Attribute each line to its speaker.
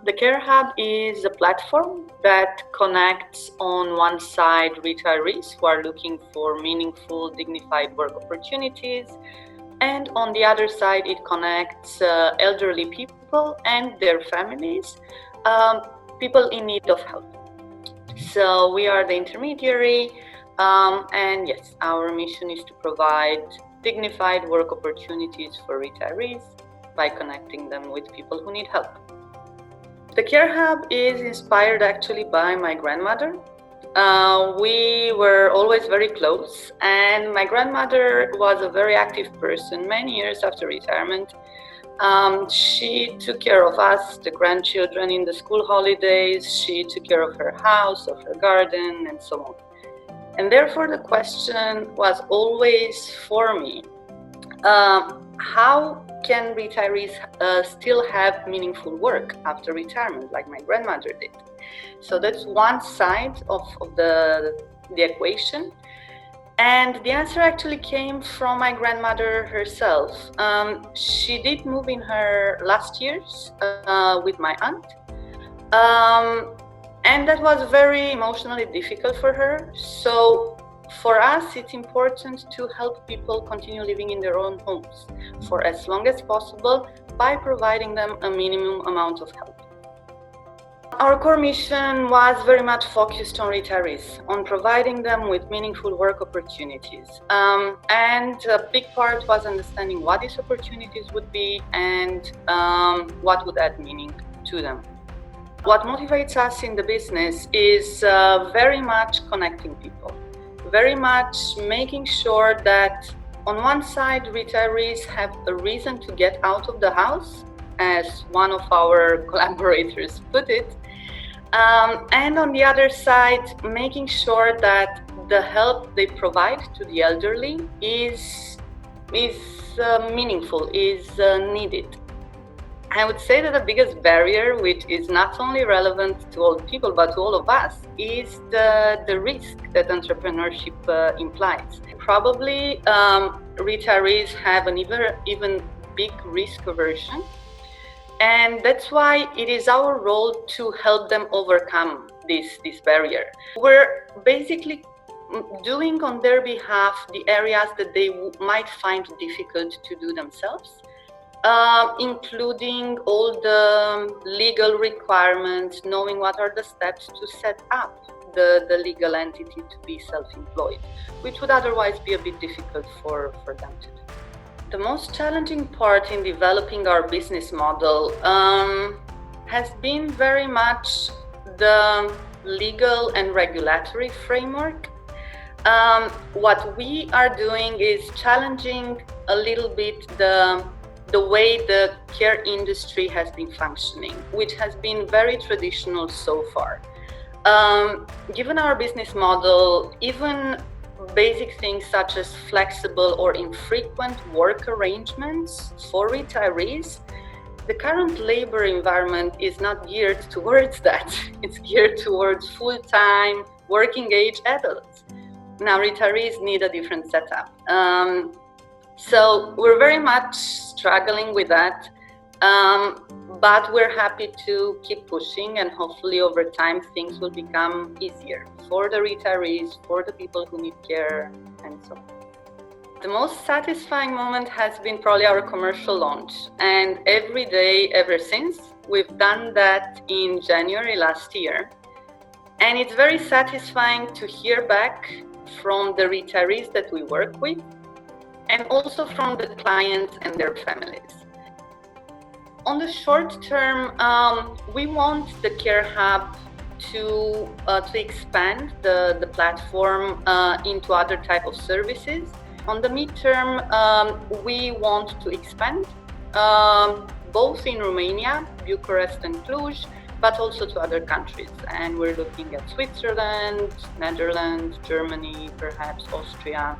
Speaker 1: The Care Hub is a platform that connects on one side retirees who are looking for meaningful, dignified work opportunities, and on the other side it connects elderly people and their families, people in need of help. So we are the intermediary, and yes, our mission is to provide dignified work opportunities for retirees by connecting them with people who need help. The Care Hub is inspired actually by my grandmother. We were always very close, and my grandmother was a very active person many years after retirement. She took care of us, the grandchildren, in the school holidays. She took care of her house, of her garden, and so on. And therefore the question was always for me, how can retirees still have meaningful work after retirement, like my grandmother did? So that's one side of the equation. And the answer actually came from my grandmother herself. She did move in her last years with my aunt. And that was very emotionally difficult for her. So for us, it's important to help people continue living in their own homes for as long as possible by providing them a minimum amount of help. Our core mission was very much focused on retirees, on providing them with meaningful work opportunities. And a big part was understanding what these opportunities would be and what would add meaning to them. What motivates us in the business is very much connecting people, very much making sure that on one side, retirees have a reason to get out of the house, as one of our collaborators put it. And on the other side, making sure that the help they provide to the elderly is meaningful, is needed. I would say that the biggest barrier, which is not only relevant to old people, but to all of us, is the risk that entrepreneurship implies. Probably retirees have an even big risk aversion. And that's why it is our role to help them overcome this barrier. We're basically doing on their behalf the areas that they might find difficult to do themselves, including all the legal requirements, knowing what are the steps to set up the legal entity to be self-employed, which would otherwise be a bit difficult for them to do. The most challenging part in developing our business model has been very much the legal and regulatory framework. What we are doing is challenging a little bit the way the care industry has been functioning, which has been very traditional so far. Given our business model, even basic things such as flexible or infrequent work arrangements for retirees, the current labor environment is not geared towards that. It's geared towards full-time, working-age adults. Now, retirees need a different setup. So we're very much struggling with that, but we're happy to keep pushing, and hopefully over time things will become easier for the retirees, for the people who need care, and so on. The most satisfying moment has been probably our commercial launch, and every day ever since. We've done that in January last year, and it's very satisfying to hear back from the retirees that we work with, and also from the clients and their families. On the short term, we want the Care Hub to expand the platform into other type of services. On the midterm, we want to expand both in Romania, Bucharest and Cluj, but also to other countries. And we're looking at Switzerland, Netherlands, Germany, perhaps Austria.